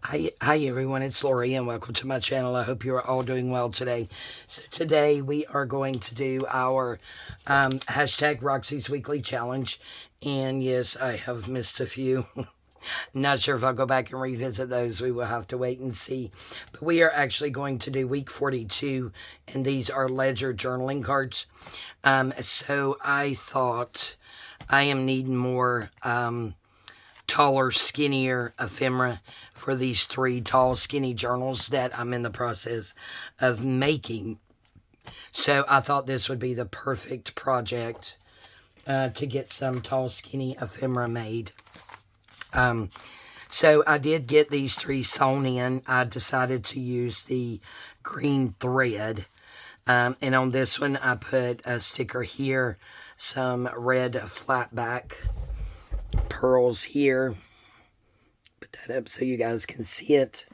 Hi everyone, it's Lori and welcome to my channel. I hope you are all doing well today. So today we are going to do our hashtag Roxy's Weekly Challenge. And yes, I have missed a few. Not sure if I'll go back and revisit those. We will have to wait and see. But we are actually going to do week 42, and these are ledger journaling cards. So I thought I am needing more taller, skinnier ephemera for these 3 tall, skinny journals that I'm in the process of making. So I thought this would be the perfect project to get some tall, skinny ephemera made. So I did get these 3 sewn in. I decided to use the green thread. And on this one, I put a sticker here, some red flat back pearls here. Put that up so you guys can see it.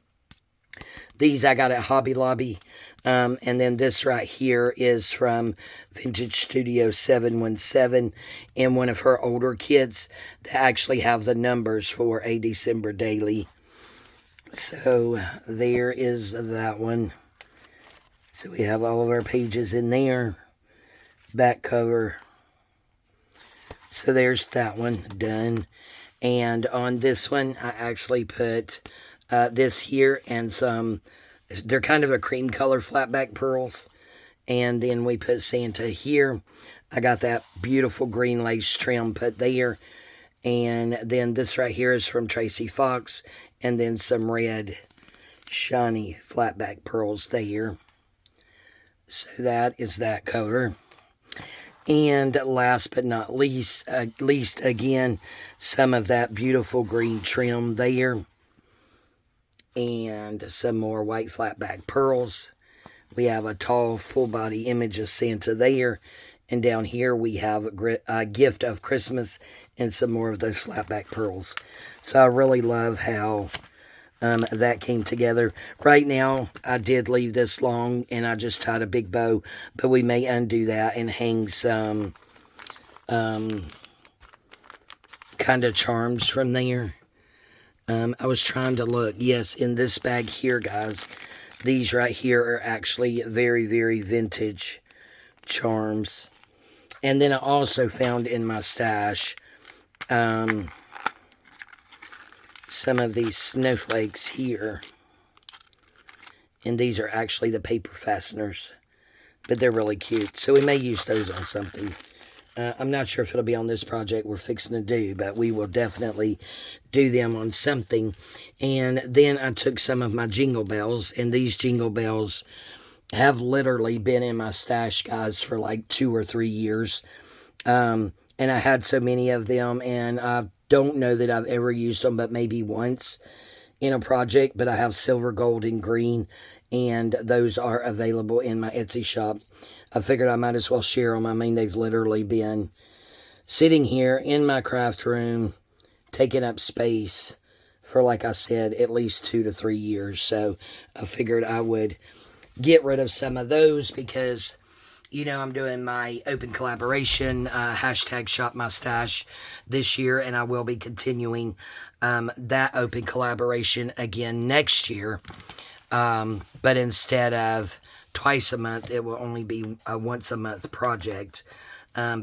These I got at Hobby Lobby. And then this right here is from Vintage Studio 717 and one of her older kids that actually have the numbers for a December daily. So there is that one. So we have all of our pages in there. Back cover. So there's that one done. And on this one, I actually put this here and some, they're kind of a cream color flatback pearls. And then we put Santa here. I got that beautiful green lace trim put there. And then this right here is from Tracy Fox. And then some red shiny flatback pearls there. So that is that cover. And last but not least, again, some of that beautiful green trim there. And some more white flatback pearls. We have a tall, full-body image of Santa there. And down here we have a gift of Christmas and some more of those flatback pearls. So I really love how that came together. Right now, I did leave this long, and I just tied a big bow, but we may undo that and hang some kind of charms from there. I was trying to look. Yes, in this bag here, guys, these right here are actually very, very vintage charms. And then I also found in my stash some of these snowflakes here. And these are actually the paper fasteners. But they're really cute. So we may use those on something. I'm not sure if it'll be on this project we're fixing to do. But we will definitely do them on something. And then I took some of my jingle bells. And these jingle bells have literally been in my stash, guys, for like 2 or 3 years. And I had so many of them. And I don't know that I've ever used them, but maybe once in a project. But I have silver, gold, and green, and those are available in my Etsy shop. I figured I might as well share them. I mean, they've literally been sitting here in my craft room, taking up space for, like I said, at least 2 to 3 years. So I figured I would get rid of some of those because, you know, I'm doing my open collaboration, hashtag shop my stash this year, and I will be continuing that open collaboration again next year. But instead of twice a month, it will only be a once a month project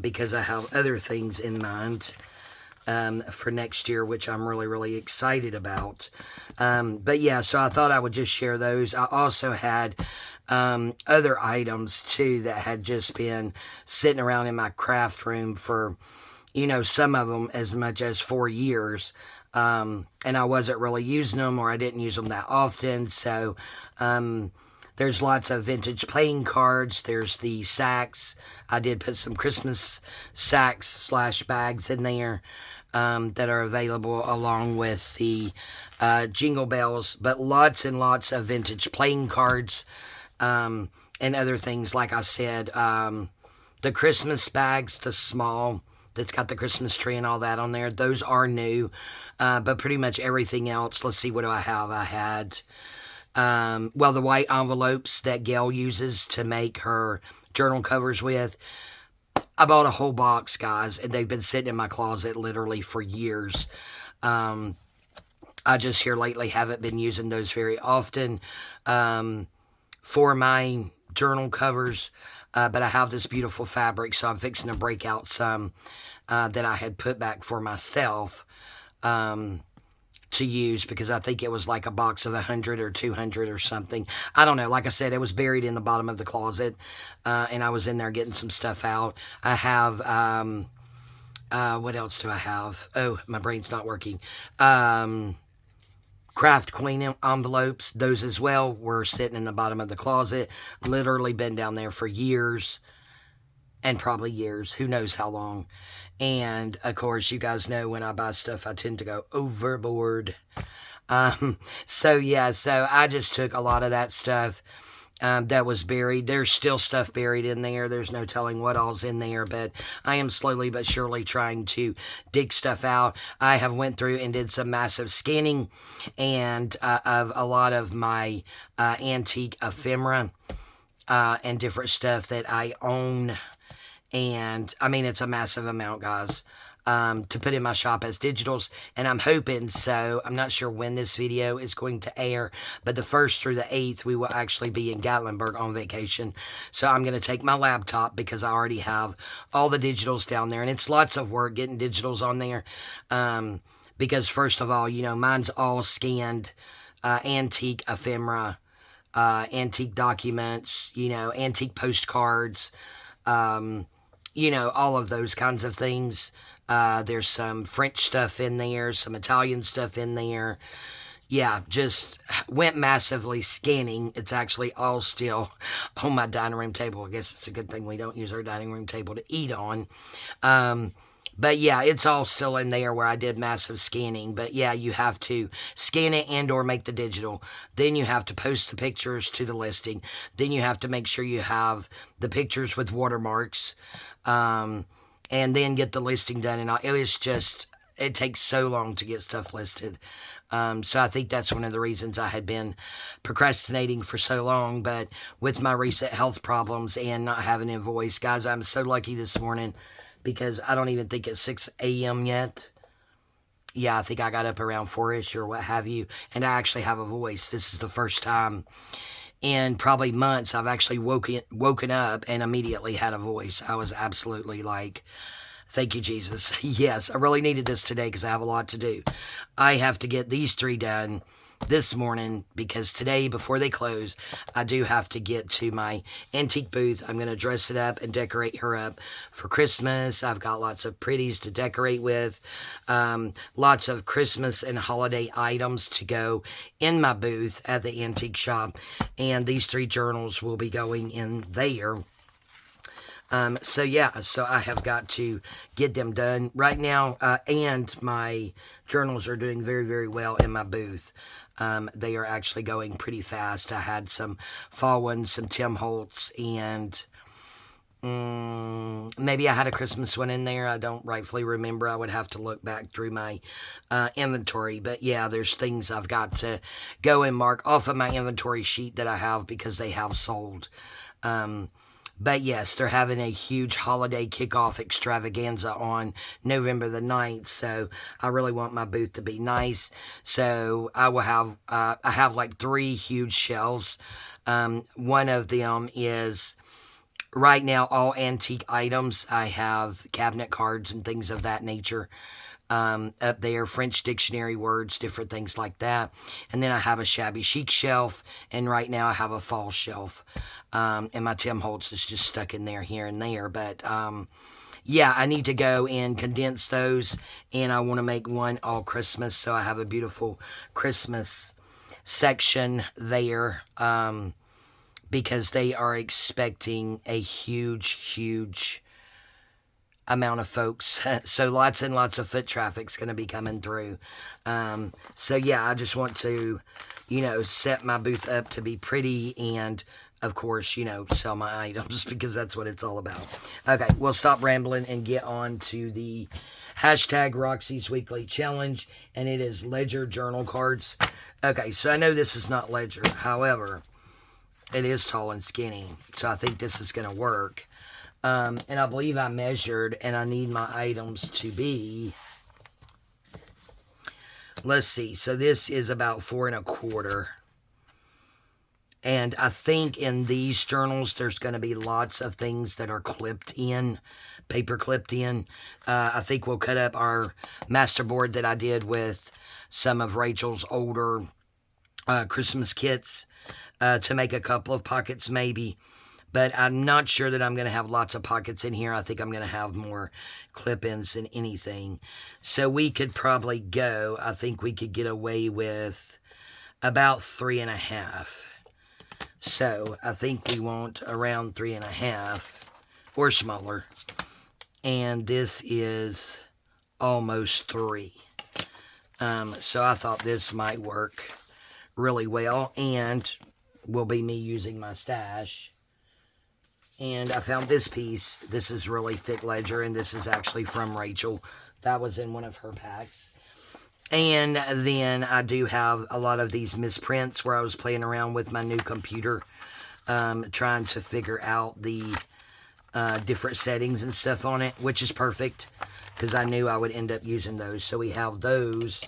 because I have other things in mind for next year, which I'm really, really excited about. But yeah, so I thought I would just share those. I also had other items too that had just been sitting around in my craft room for, you know, some of them as much as 4 years. And I wasn't really using them, or I didn't use them that often. So there's lots of vintage playing cards. There's the sacks. I did put some Christmas sacks / bags in there that are available along with the jingle bells. But lots and lots of vintage playing cards and other things. Like I said, the Christmas bags, the small, that's got the Christmas tree and all that on there. Those are new. But pretty much everything else, let's see, what do I have? I had, well, the white envelopes that Gail uses to make her journal covers with. I bought a whole box, guys, and they've been sitting in my closet literally for years. I just here lately haven't been using those very often for my journal covers. But I have this beautiful fabric, so I'm fixing to break out some that I had put back for myself to use, because I think it was like a box of 100 or 200 or something. I don't know. Like I said, it was buried in the bottom of the closet, and I was in there getting some stuff out. I have, what else do I have? Oh, my brain's not working. Craft Queen envelopes, those as well were sitting in the bottom of the closet. Literally been down there for years, and probably years, who knows how long. And of course, you guys know when I buy stuff, I tend to go overboard. So yeah, so I just took a lot of that stuff that was buried. There's still stuff buried in there. There's no telling what all's in there, but I am slowly but surely trying to dig stuff out. I have went through and did some massive scanning and of a lot of my antique ephemera and different stuff that I own. And I mean, it's a massive amount, guys, to put in my shop as digitals. And I'm hoping, so I'm not sure when this video is going to air, but the 1st through the 8th, we will actually be in Gatlinburg on vacation. So I'm going to take my laptop, because I already have all the digitals down there. And it's lots of work getting digitals on there. Because first of all, you know, mine's all scanned, antique ephemera, antique documents, you know, antique postcards, you know, all of those kinds of things. There's some French stuff in there, some Italian stuff in there. Yeah, just went massively scanning. It's actually all still on my dining room table. I guess it's a good thing we don't use our dining room table to eat on. But yeah, it's all still in there where I did massive scanning. But yeah, you have to scan it and or make the digital. Then you have to post the pictures to the listing. Then you have to make sure you have the pictures with watermarks. And then get the listing done. And it was just, it takes so long to get stuff listed. So I think that's one of the reasons I had been procrastinating for so long. But with my recent health problems and not having a voice, guys, I'm so lucky this morning, because I don't even think it's 6 a.m. yet. Yeah, I think I got up around 4-ish or what have you. And I actually have a voice. This is the first time in probably months I've actually woken up and immediately had a voice. I was absolutely like, thank you, Jesus. Yes, I really needed this today because I have a lot to do. I have to get these 3 done this morning, because today, before they close, I do have to get to my antique booth. I'm going to dress it up and decorate her up for Christmas. I've got lots of pretties to decorate with, lots of Christmas and holiday items to go in my booth at the antique shop, and these 3 journals will be going in there. So yeah, so I have got to get them done right now, and my journals are doing very, very well in my booth. They are actually going pretty fast. I had some fall ones, some Tim Holtz, and maybe I had a Christmas one in there. I don't rightfully remember. I would have to look back through my inventory. But yeah, there's things I've got to go and mark off of my inventory sheet that I have, because they have sold. But yes, they're having a huge holiday kickoff extravaganza on November the 9th. So I really want my booth to be nice. So I will have, I have like 3 huge shelves. One of them is right now all antique items. I have cabinet cards and things of that nature. Up there, French dictionary words, different things like that. And then I have a shabby chic shelf, and right now I have a fall shelf. And my Tim Holtz is just stuck in there here and there. But yeah, I need to go and condense those, and I want to make one all Christmas, so I have a beautiful Christmas section there, because they are expecting a huge amount of folks. So lots and lots of foot traffic's going to be coming through. So yeah, I just want to, you know, set my booth up to be pretty, and of course, you know, sell my items, because that's what it's all about. Okay, we'll stop rambling and get on to the hashtag Roxy's Weekly Challenge, and it is ledger journal cards. Okay, so I know this is not ledger. However, it is tall and skinny, so I think this is going to work. And I believe I measured, and I need my items to be, let's see. So this is about 4 1/4. And I think in these journals, there's going to be lots of things that are clipped in, paper clipped in. I think we'll cut up our masterboard that I did with some of Rachel's older Christmas kits to make a couple of pockets maybe. But I'm not sure that I'm going to have lots of pockets in here. I think I'm going to have more clip-ins than anything. So we could probably go, I think we could get away with about 3 1/2. So I think we want around 3 1/2 or smaller. And this is almost 3. So I thought this might work really well, and will be me using my stash. And I found this piece. This is really thick ledger, and this is actually from Rachel. That was in one of her packs. And then I do have a lot of these misprints where I was playing around with my new computer, trying to figure out the different settings and stuff on it, which is perfect because I knew I would end up using those. So we have those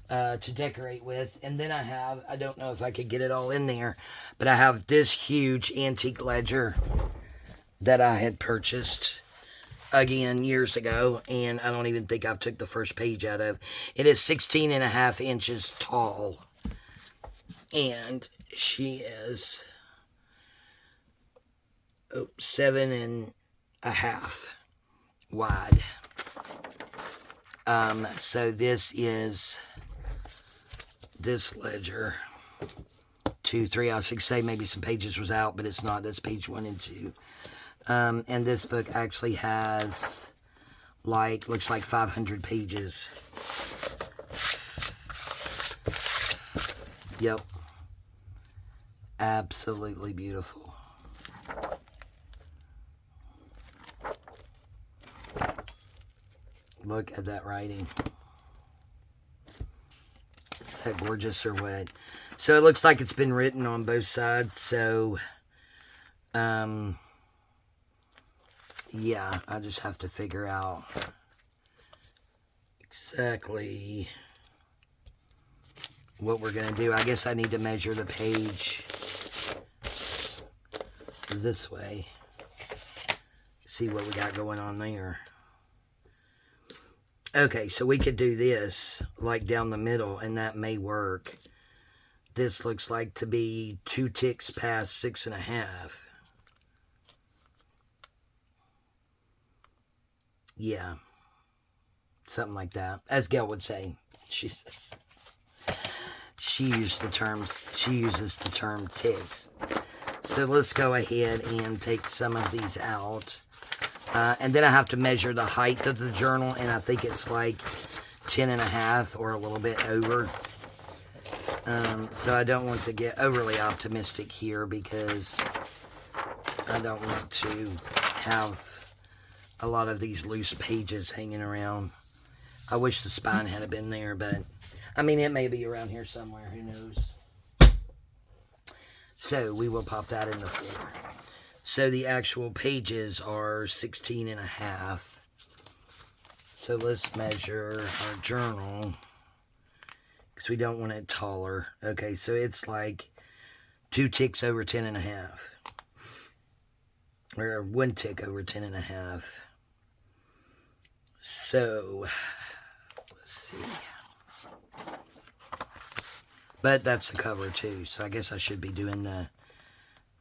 to decorate with. And then I don't know if I could get it all in there, but I have this huge antique ledger that I had purchased again years ago, and I don't even think I've took the first page out of. It is 16 1/2 inches tall, and she is 7 1/2 wide. So this is this ledger. 2, 3, I was going to say maybe some pages was out, but it's not. That's page 1 and 2. And this book actually has, looks like 500 pages. Yep. Absolutely beautiful. Look at that writing. Is that gorgeous or what? So it looks like it's been written on both sides, so, yeah, I just have to figure out exactly what we're going to do. I guess I need to measure the page this way. See what we got going on there. Okay, so we could do this, like down the middle, and that may work. This looks like to be 2 ticks past 6 1/2. Yeah. Something like that. As Gail would say. She uses the term ticks. So let's go ahead and take some of these out. And then I have to measure the height of the journal, and I think it's like 10 1/2 or a little bit over. So I don't want to get overly optimistic here because I don't want to have a lot of these loose pages hanging around. I wish the spine had been there, but I mean, it may be around here somewhere. Who knows? So we will pop that in the floor. So the actual pages are 16 1/2. So let's measure our journal because we don't want it taller. Okay, so it's like 2 ticks over 10 1/2. Or 1 tick over 10 1/2. So, let's see. But that's the cover too, so I guess I should be doing the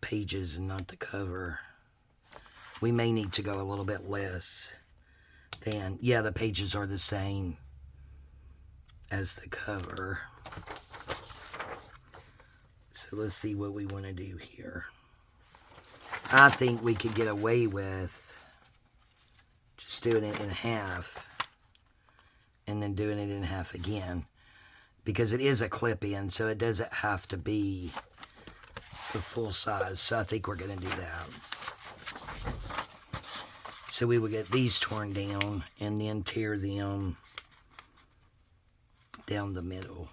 pages and not the cover. We may need to go a little bit less than, yeah, the pages are the same as the cover. So let's see what we want to do here. I think we could get away with just doing it in half and then doing it in half again, because it is a clip-in, so it doesn't have to be the full size. So I think we're going to do that. So we will get these torn down and then tear them down the middle.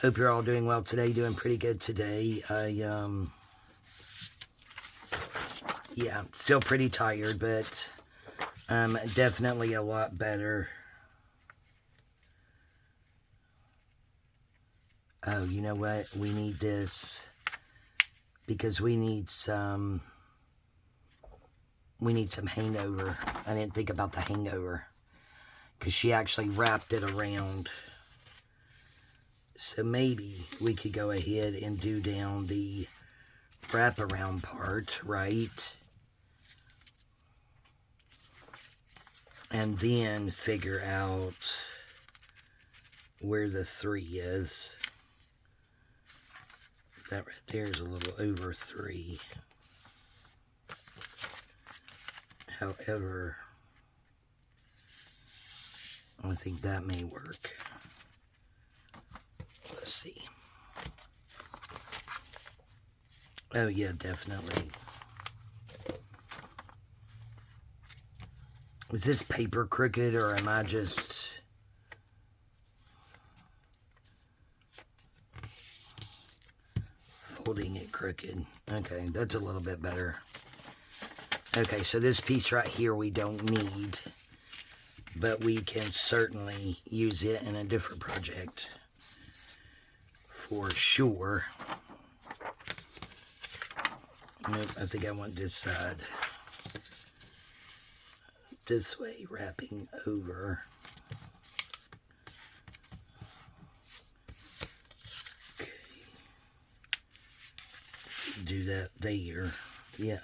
Hope you're all doing well today, doing pretty good today. Yeah, still pretty tired, but Definitely a lot better. Oh, you know what? We need this because we need some hangover. I didn't think about the hangover because she actually wrapped it around. So maybe we could go ahead and do down the wraparound part, right? And then figure out where the 3 is. That right there is a little over 3. However, I think that may work. Let's see. Oh yeah, definitely. Is this paper crooked or am I just... folding it crooked? Okay, that's a little bit better. Okay, so this piece right here we don't need, but we can certainly use it in a different project for sure. Nope, I think I want this side. This way, wrapping over. Okay. Do that there. Yeah.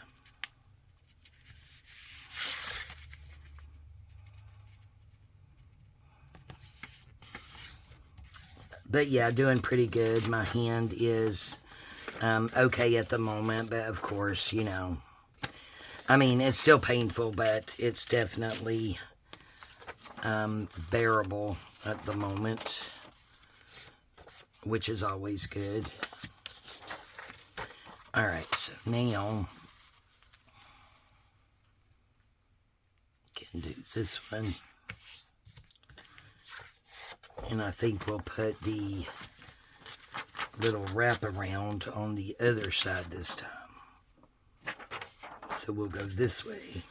But yeah, doing pretty good. My hand is okay at the moment, but of course, you know, I mean, it's still painful, but it's definitely bearable at the moment, which is always good. All right, so now can do this one. And I think we'll put the little wraparound on the other side this time. So we'll go this way.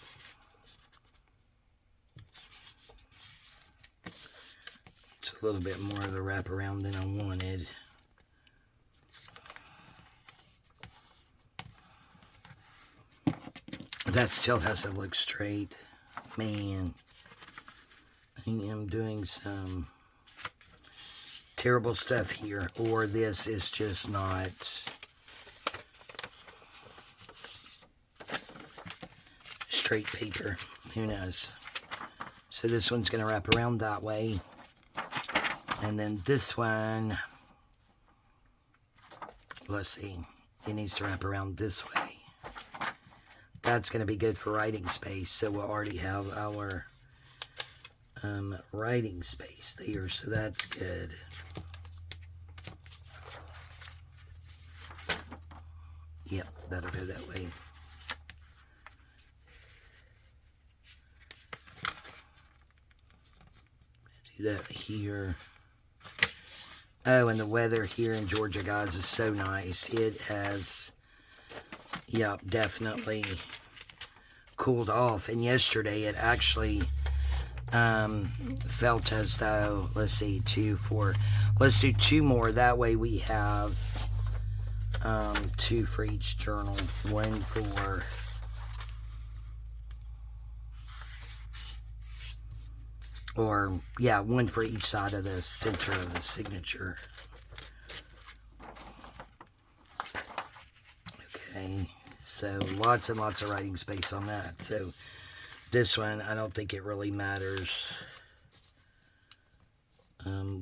It's a little bit more of the wraparound than I wanted. That still has to look straight. Man, I am doing some terrible stuff here, or this is just not straight paper. Who knows? So this one's going to wrap around that way. And then this one, let's see, it needs to wrap around this way. That's going to be good for writing space. So we'll already have our writing space there. So that's good. Yep, that'll go that way. Let's do that here. Oh, and the weather here in Georgia, guys, is so nice. It has, yep, definitely cooled off. And yesterday it actually felt as though, let's see, 2, 4. Let's do 2 more. That way we have 2 for each journal. 1 for yeah, 1 for each side of the center of the signature. Okay, so lots and lots of writing space on that. So this one, I don't think it really matters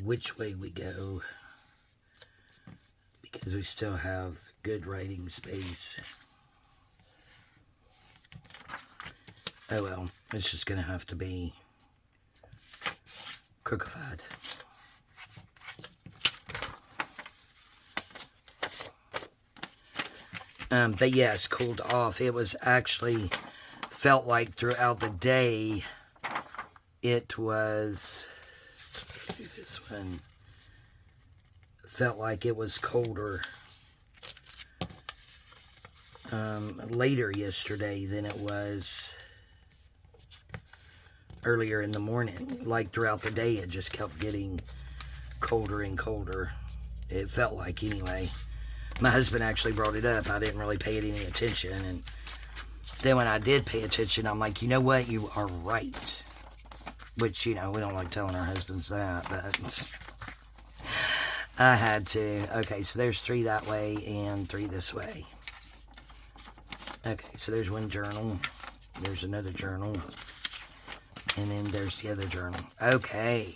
which way we go, because we still have good writing space. Oh well, it's just going to have to be crookified. But yes, cooled off. It was actually felt like throughout the day it was, this one felt like it was colder later yesterday than it was earlier in the morning. Like throughout the day, it just kept getting colder and colder. It felt like, anyway. My husband actually brought it up. I didn't really pay it any attention. And then when I did pay attention, I'm like, you know what? You are right. Which, you know, we don't like telling our husbands that, but I had to. Okay, so there's 3 that way and 3 this way. Okay, so there's one journal. There's another journal. And then there's the other journal. Okay,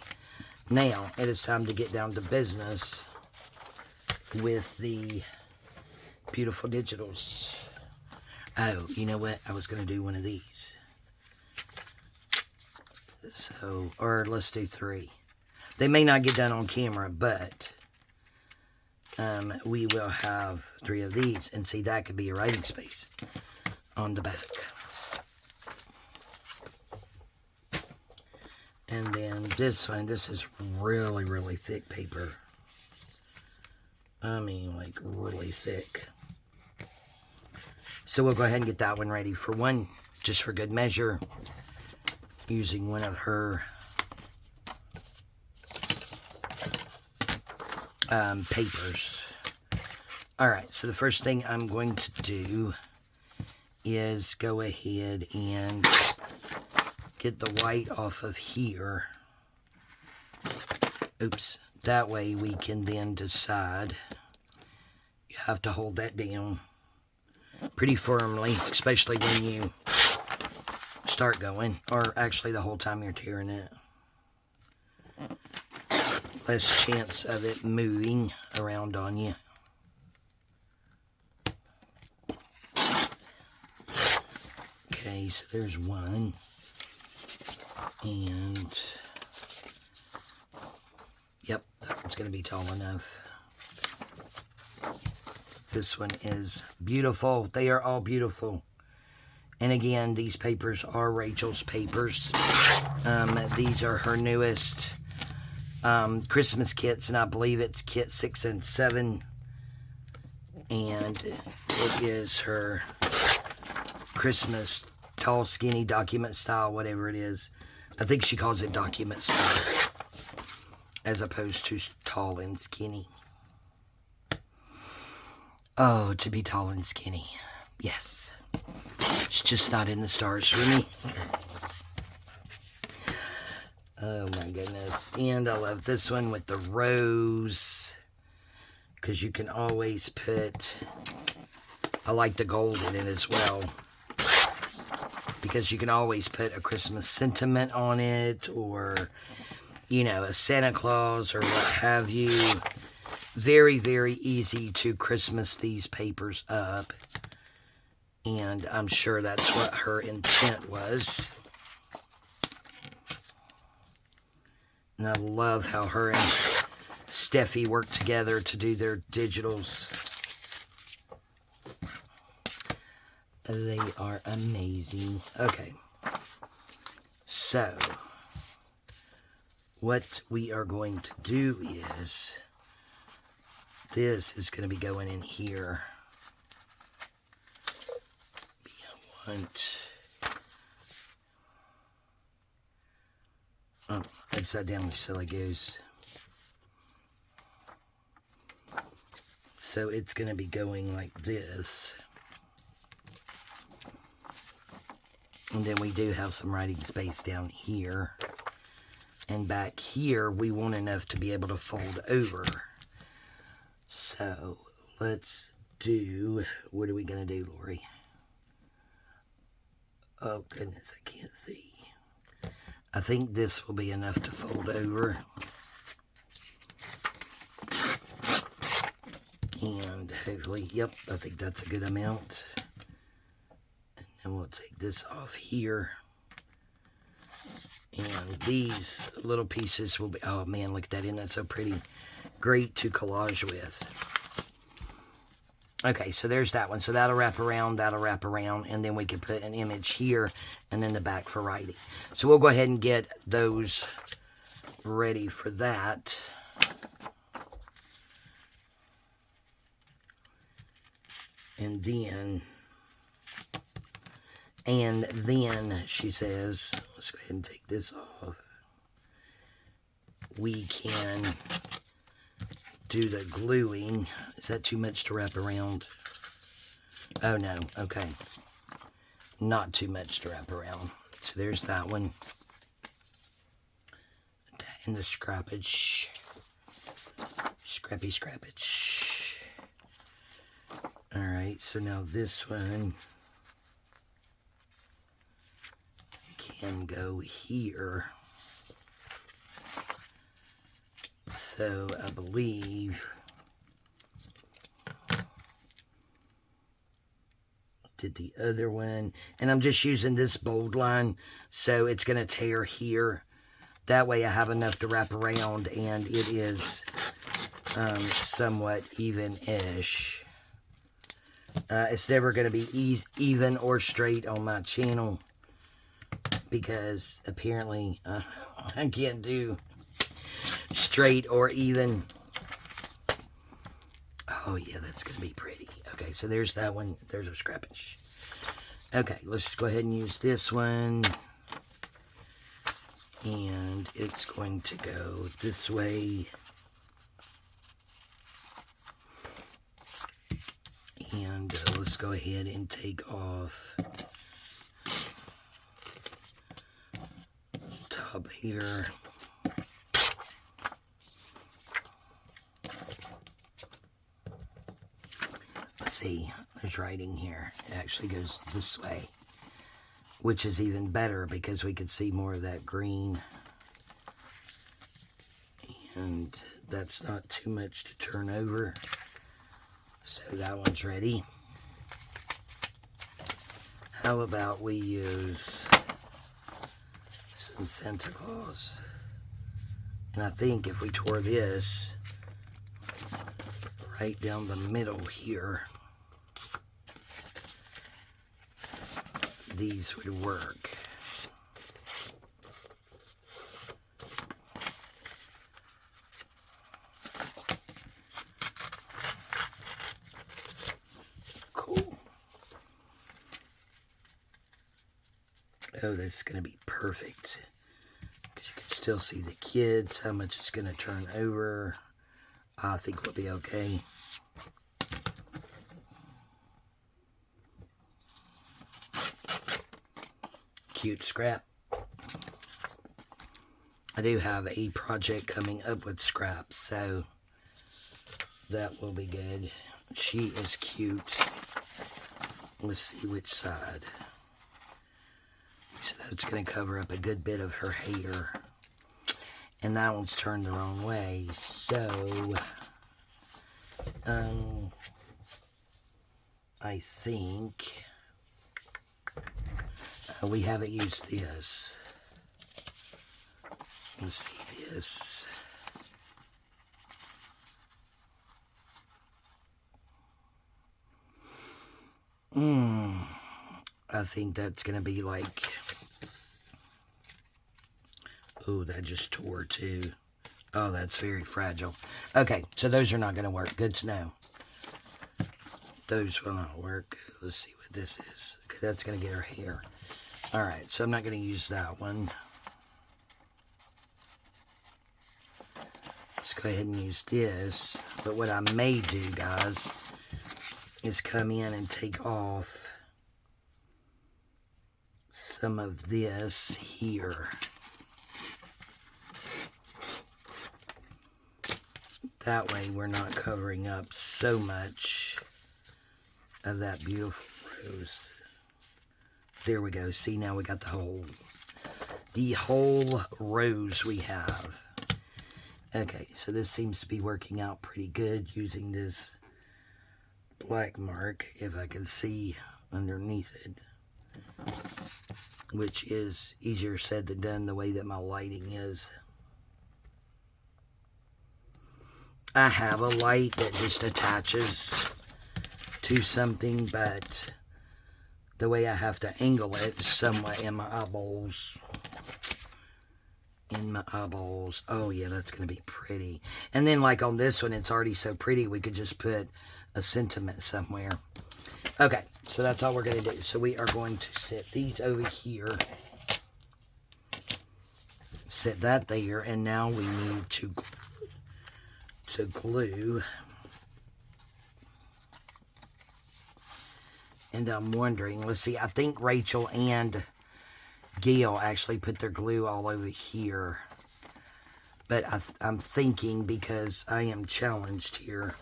now it is time to get down to business with the beautiful digitals. Oh, you know what? I was going to do one of these. So, or let's do 3. They may not get done on camera, but we will have 3 of these. And see, that could be a writing space on the back. And then this one, this is really, really thick paper. I mean, like, really thick. So we'll go ahead and get that one ready for one, just for good measure, using one of her papers. Alright, so the first thing I'm going to do is go ahead and get the white off of here. Oops. That way we can then decide. You have to hold that down pretty firmly, especially when you start going, or actually the whole time you're tearing it. Less chance of it moving around on you. Okay, so there's one. And yep, that one's going to be tall enough. This one is beautiful. They are all beautiful. And again, these papers are Rachel's papers. These are her newest Christmas kits, and I believe it's kit 6 and 7. And it is her Christmas tall, skinny, document style, whatever it is. I think she calls it document style, as opposed to tall and skinny. Oh, to be tall and skinny. Yes. It's just not in the stars for me. Oh my goodness. And I love this one with the rose, because you can always put, I like the gold in it as well, because you can always put a Christmas sentiment on it, or, you know, a Santa Claus, or what have you. Very, very easy to Christmas these papers up. And I'm sure that's what her intent was. And I love how her and Steffi work together to do their digitals. They are amazing. Okay. So, what we are going to do is, this is going to be going in here. Oh, upside down, you silly goose. So it's going to be going like this. And then we do have some writing space down here. And back here, we want enough to be able to fold over. So, let's do, what are we going to do, Lori? Oh, goodness, I can't see. I think this will be enough to fold over. And hopefully, yep, I think that's a good amount. And then we'll take this off here. And these little pieces will be, oh man, look at that, isn't that so pretty? Great to collage with. Okay, so there's that one. So that'll wrap around, and then we can put an image here, and then the back for writing. So we'll go ahead and get those ready for that. And then And then she says, let's go ahead and take this off. We can do the gluing. Is that too much to wrap around? Oh no, okay. Not too much to wrap around. So there's that one. And the scrappage. Scrappage. Alright, so now this one can go here. So I believe did the other one, and I'm just using this bold line, so it's going to tear here. That way I have enough to wrap around, and it is somewhat even-ish. It's never going to be even or straight on my channel, because apparently I can't do straight or even. Oh yeah, that's going to be pretty. Okay, so there's that one. There's our scrappage. Okay, let's just go ahead and use this one. And it's going to go this way. And let's go ahead and take off top here. Let's see, there's writing here. It actually goes this way, which is even better because we could see more of that green. And that's not too much to turn over. So that one's ready. How about we use some Santa Claus? And I think if we tore this right down the middle here, these would work. Cool. Oh, that's going to be perfect. Because you can still see the kids, how much it's going to turn over. I think we'll be okay. Cute scrap. I do have a project coming up with scraps, so that will be good. She is cute. Let's see which side. So that's going to cover up a good bit of her hair. And that one's turned the wrong way, so I think we haven't used this. Let's see this. I think that's going to be like, oh, that just tore too. Oh, that's very fragile. Okay, so those are not going to work. Good to know. Those will not work. Let's see what this is. Okay, that's going to get her hair. All right, so I'm not going to use that one. Let's go ahead and use this. But what I may do, guys, is come in and take off some of this here. That way we're not covering up so much of that beautiful rose. There we go. See, now we got the whole rose we have. Okay, so this seems to be working out pretty good using this black mark, if I can see underneath it, which is easier said than done the way that my lighting is. I have a light that just attaches to something, but the way I have to angle it is somewhat in my eyeballs. Oh yeah, that's going to be pretty. And then like on this one, it's already so pretty, we could just put a sentiment somewhere. Okay, so that's all we're going to do. So we are going to set these over here. Set that there, and now we need to glue. And I'm wondering, let's see, I think Rachel and Gail actually put their glue all over here. But I'm thinking, because I am challenged here,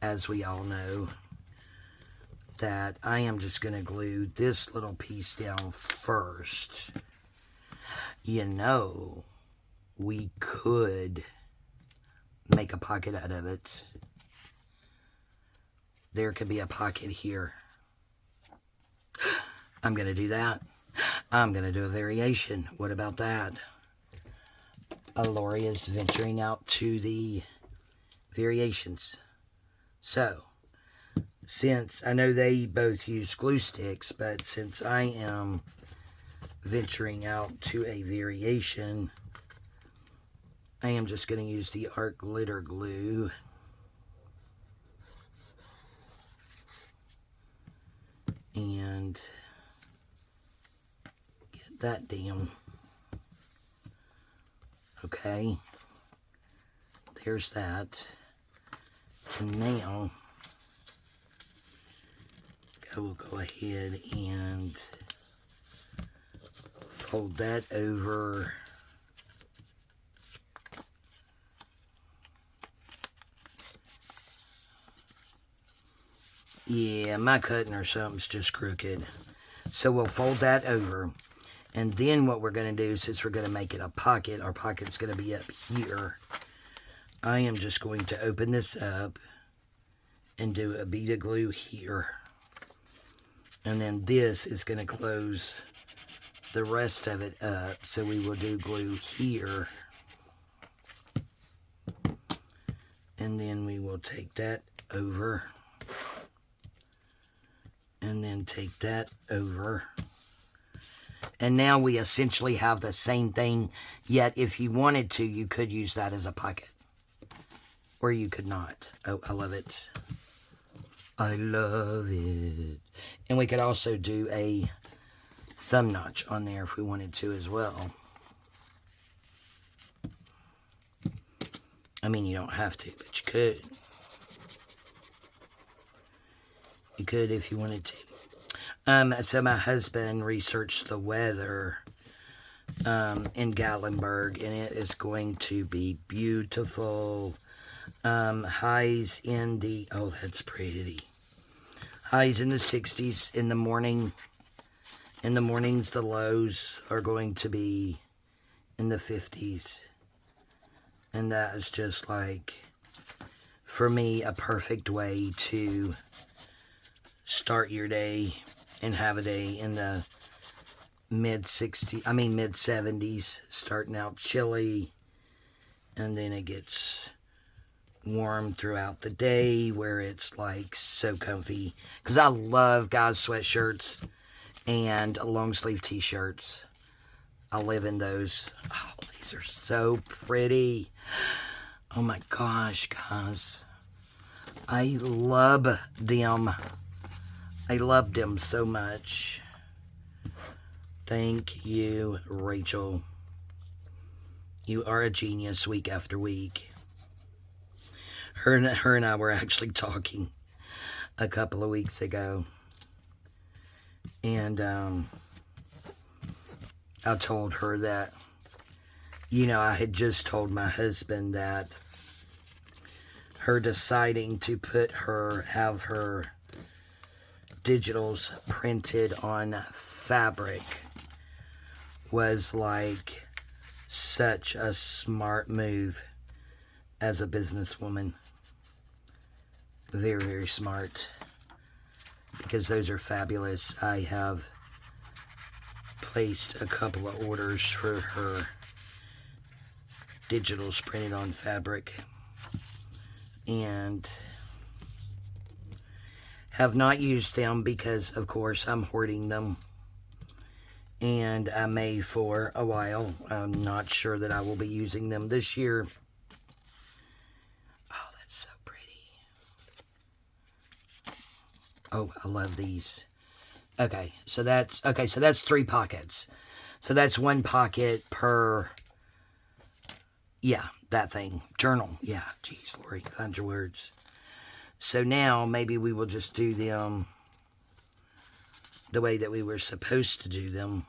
as we all know, that I am just going to glue this little piece down first. You know, we could make a pocket out of it. There could be a pocket here. I'm going to do that. I'm going to do a variation. What about that? Lori is venturing out to the variations. So, since I know they both use glue sticks, but since I am venturing out to a variation, I am just going to use the art glitter glue. And get that down. Okay. There's that. And now, we'll go ahead and fold that over. Yeah, my cutting or something's just crooked. So we'll fold that over. And then what we're going to do, since we're going to make it a pocket, our pocket's going to be up here. I am just going to open this up and do a bead of glue here. And then this is going to close the rest of it up. So we will do glue here. And then we will take that over. And then take that over. And now we essentially have the same thing. Yet if you wanted to, you could use that as a pocket. Or you could not. Oh, I love it. I love it. And we could also do a thumb notch on there if we wanted to as well. I mean, you don't have to, but you could. You could if you wanted to. So my husband researched the weather in Gatlinburg, and it is going to be beautiful. Highs in the, oh, that's pretty. Highs in the 60s in the morning. In the mornings, the lows are going to be in the 50s. And that is just like, for me, a perfect way to start your day and have a day in the mid 70s, starting out chilly, and then it gets warm throughout the day where it's like so comfy. Because I love guys' sweatshirts and long sleeve t-shirts. I live in those. Oh, these are so pretty. Oh my gosh, guys. I love them. I loved them so much. Thank you, Rachel. You are a genius week after week. Her and I were actually talking a couple of weeks ago. And I told her that, I had just told my husband that her deciding to have her digitals printed on fabric was like such a smart move as a businesswoman. Very, very smart. Because those are fabulous. I have placed a couple of orders for her digitals printed on fabric. And have not used them because, of course, I'm hoarding them. And I may for a while. I'm not sure that I will be using them this year. Oh, that's so pretty. Oh, I love these. Okay, so that's 3 pockets. So that's 1 pocket per, yeah, that thing. Journal. Yeah, geez, Lori, find your words. So now maybe we will just do them the way that we were supposed to do them.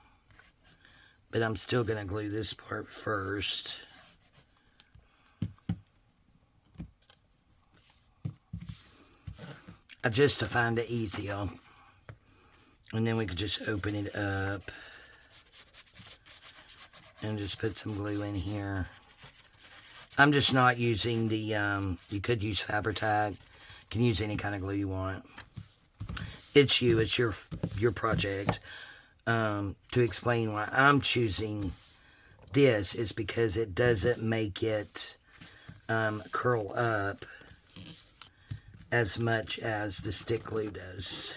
But I'm still going to glue this part first. Just to find it easier. And then we could just open it up. And just put some glue in here. I'm just not using the, you could use Fabri-Tac. You can use any kind of glue you want. It's you, it's your project. To explain why I'm choosing this is because it doesn't make it curl up as much as the stick glue does.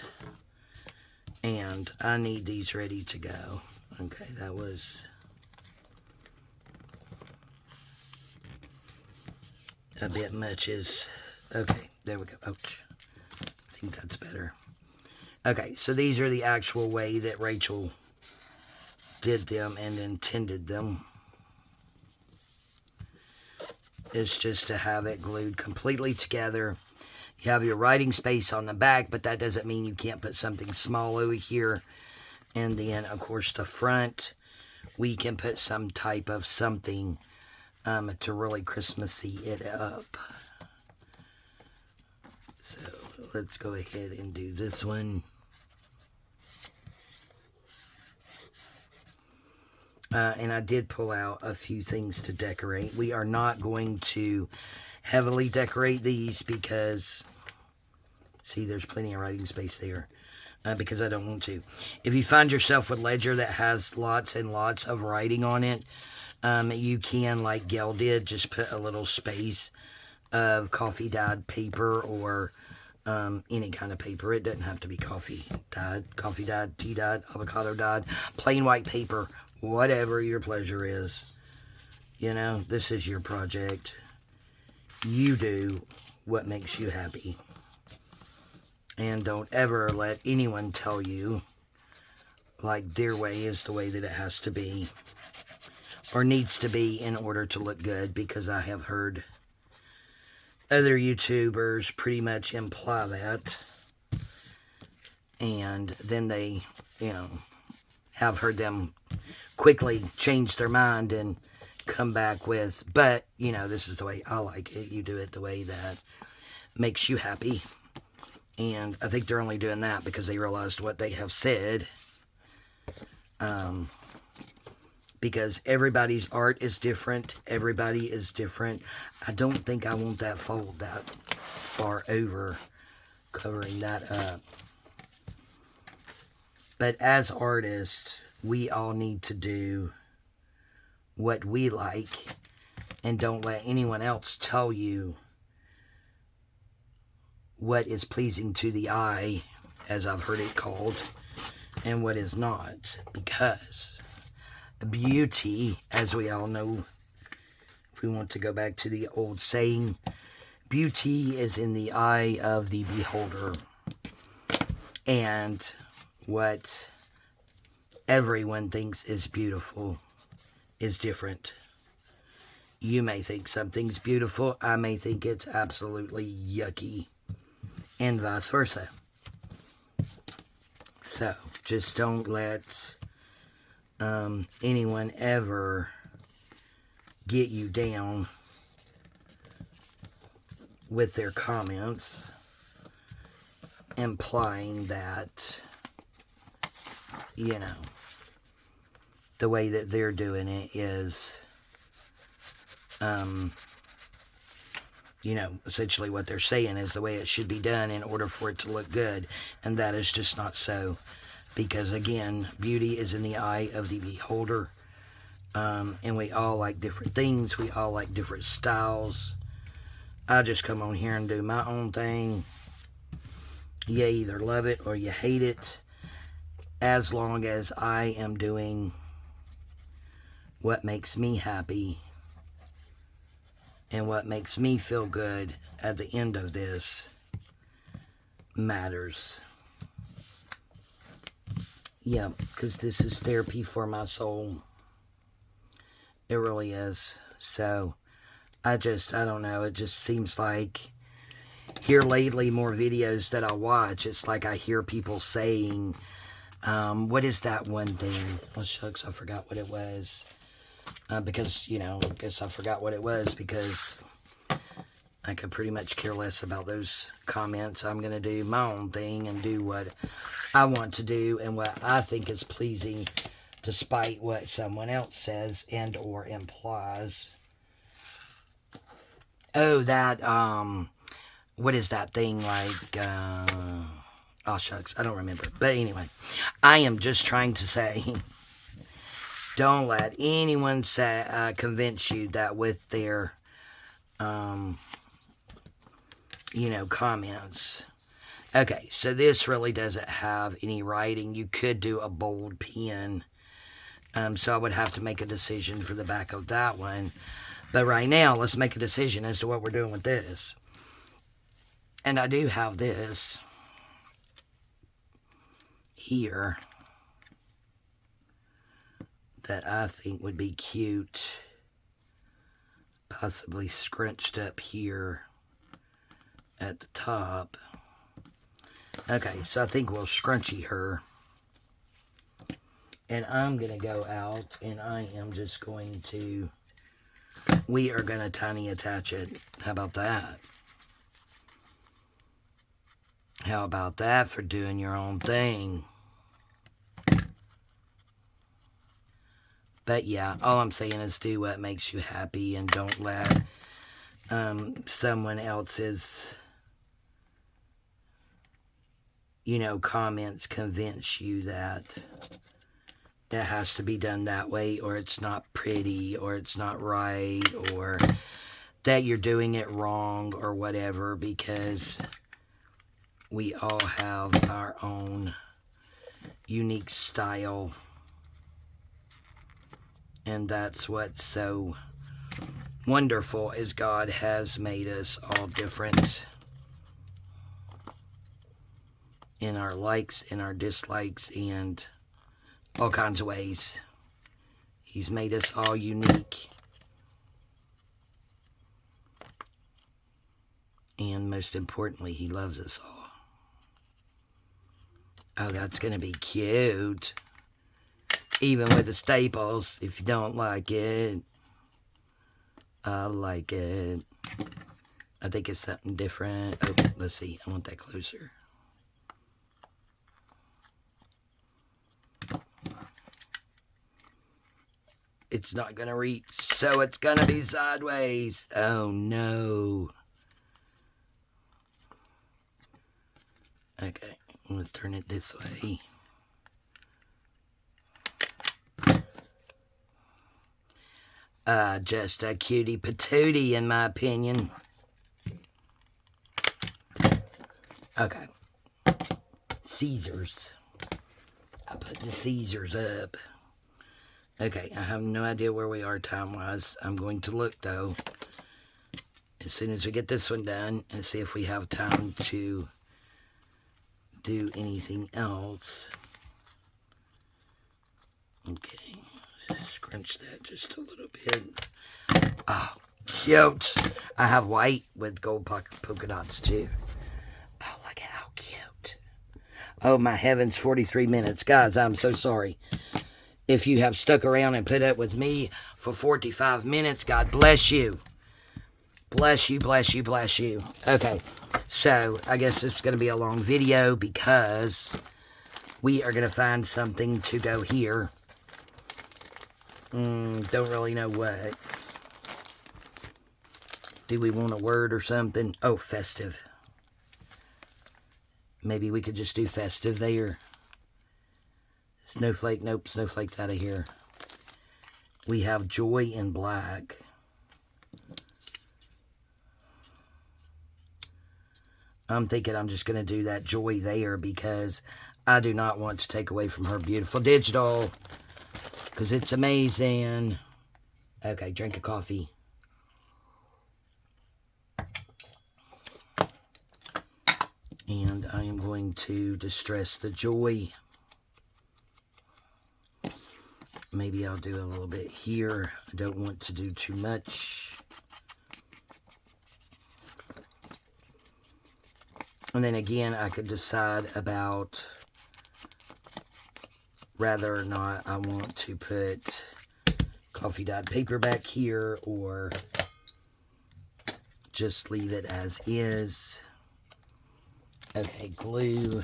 And I need these ready to go. Okay, that was a bit much. Okay, there we go. Ouch. I think that's better. Okay, so these are the actual way that Rachel did them and intended them. It's just to have it glued completely together. You have your writing space on the back, but that doesn't mean you can't put something small over here. And then, of course, the front, we can put some type of something to really Christmassy it up. So let's go ahead and do this one. And I did pull out a few things to decorate. We are not going to heavily decorate these because, see, there's plenty of writing space there. Because I don't want to. If you find yourself with ledger that has lots and lots of writing on it, you can, like Gail did, just put a little space of coffee dyed paper or any kind of paper. It doesn't have to be coffee dyed, tea dyed, avocado dyed, plain white paper, whatever your pleasure is. You know, this is your project. You do what makes you happy. And don't ever let anyone tell you, like, their way is the way that it has to be. Or needs to be in order to look good. Because I have heard other YouTubers pretty much imply that. And then they, you know, have heard them quickly change their mind and come back with, but, you know, this is the way I like it. You do it the way that makes you happy. And I think they're only doing that because they realized what they have said. Because everybody's art is different. Everybody is different. I don't think I want that fold that far over, covering that up. But as artists, we all need to do what we like. And don't let anyone else tell you what is pleasing to the eye, as I've heard it called, and what is not. Because beauty, as we all know, if we want to go back to the old saying, beauty is in the eye of the beholder. And what everyone thinks is beautiful is different. You may think something's beautiful, I may think it's absolutely yucky. And vice versa. So, just don't let anyone ever get you down with their comments, implying that, you know, the way that they're doing it is, you know, essentially what they're saying is the way it should be done in order for it to look good. And that is just not so. Because, again, beauty is in the eye of the beholder. And we all like different things. We all like different styles. I just come on here and do my own thing. You either love it or you hate it. As long as I am doing what makes me happy. And what makes me feel good at the end of this matters. Yeah, because this is therapy for my soul. It really is. So, I don't know, it just seems like here lately, more videos that I watch, it's like I hear people saying, what is that one thing? Oh, shucks, I forgot what it was. Because, I guess I forgot what it was because I could pretty much care less about those comments. I'm going to do my own thing and do what I want to do and what I think is pleasing, despite what someone else says and or implies. Oh, that, what is that thing like, oh shucks, I don't remember. But anyway, I am just trying to say, don't let anyone say, convince you that with their, comments. Okay, so this really doesn't have any writing. You could do a bold pen. So I would have to make a decision for the back of that one. But right now, let's make a decision as to what we're doing with this. And I do have this here that I think would be cute. Possibly scrunched up here at the top. Okay, so I think we'll scrunchy her. And I'm going to go out and I am just going to, we are going to tiny attach it. How about that? How about that for doing your own thing? But yeah, all I'm saying is do what makes you happy and don't let someone else's, comments convince you that it has to be done that way, or it's not pretty, or it's not right, or that you're doing it wrong, or whatever, because we all have our own unique style. And that's what's so wonderful is God has made us all different in our likes, in our dislikes, and all kinds of ways. He's made us all unique. And most importantly, he loves us all. Oh, that's going to be cute. Even with the staples, if you don't like it, I like it. I think it's something different. Oh, let's see. I want that closer. It's not going to reach, so it's going to be sideways. Oh, no. Okay, I'm going to turn it this way. Just a cutie patootie, in my opinion. Okay. Caesars. I put the Caesars up. Okay, I have no idea where we are time-wise. I'm going to look, though, as soon as we get this one done, and see if we have time to do anything else. Okay, scrunch that just a little bit. Oh, cute. I have white with gold polka dots, too. Oh, look at how cute. Oh, my heavens, 43 minutes. Guys, I'm so sorry. If you have stuck around and put up with me for 45 minutes, God bless you. Bless you, bless you, bless you. Okay, so I guess this is going to be a long video because we are going to find something to go here. Don't really know what. Do we want a word or something? Oh, festive. Maybe we could just do festive there. Snowflake, nope, snowflake's out of here. We have joy in black. I'm thinking I'm just going to do that joy there because I do not want to take away from her beautiful digital because it's amazing. Okay, drink a coffee. And I am going to distress the joy. Maybe I'll do a little bit here. I don't want to do too much. And then again, I could decide about whether or not I want to put coffee dyed paper back here or just leave it as is. Okay, glue.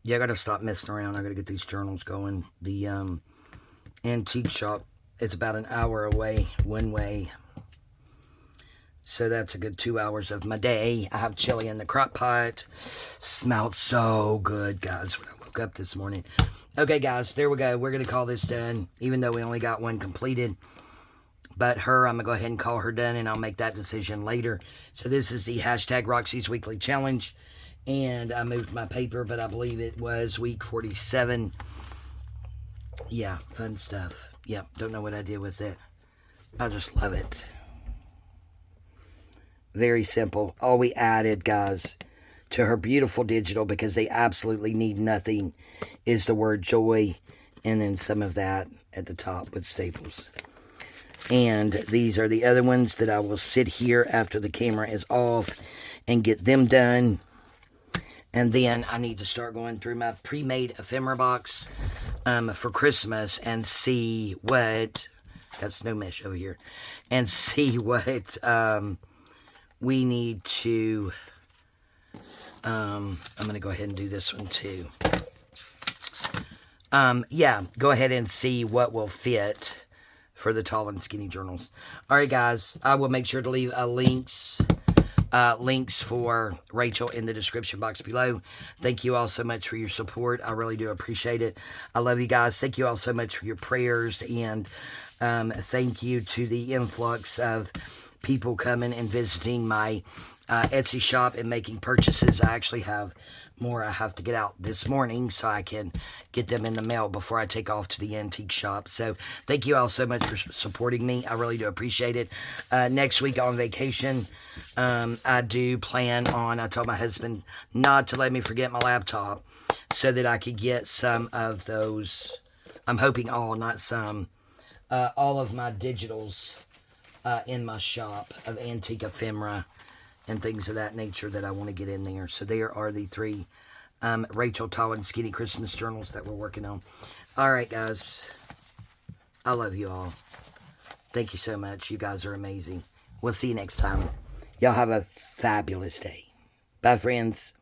Yeah, I gotta stop messing around. I gotta get these journals going. The antique shop is about an hour away, one way. So that's a good 2 hours of my day. I have chili in the crock pot. Smelled so good, guys, when I woke up this morning. Okay, guys, there we go. We're gonna call this done, even though we only got one completed. But I'm gonna go ahead and call her done, and I'll make that decision later. So this is the hashtag Roxy's Weekly Challenge. And I moved my paper, but I believe it was week 47. Yeah, fun stuff. Yeah, don't know what I did with it. I just love it. Very simple. All we added, guys, to her beautiful digital, because they absolutely need nothing, is the word joy, and then some of that at the top with staples. And these are the other ones that I will sit here after the camera is off and get them done. And then I need to start going through my pre-made ephemera box for Christmas and see what... Got snow mesh over here. And see what we need to... I'm going to go ahead and do this one too. Yeah, go ahead and see what will fit for the tall and skinny journals. Alright, guys. I will make sure to leave links for Rachel in the description box below. Thank you all so much for your support. I really do appreciate it. I love you guys. Thank you all so much for your prayers, and thank you to the influx of people coming and visiting my Etsy shop and making purchases. I actually have more I have to get out this morning so I can get them in the mail before I take off to the antique shop. So thank you all so much for supporting me. I really do appreciate it. Next week on vacation, I do plan on, I told my husband not to let me forget my laptop so that I could get some of those, I'm hoping all, not some, all of my digitals in my shop of antique ephemera and things of that nature that I want to get in there. So there are the three Rachel Tall and Skinny Christmas journals that we're working on. Alright, guys. I love you all. Thank you so much. You guys are amazing. We'll see you next time. Y'all have a fabulous day. Bye, friends.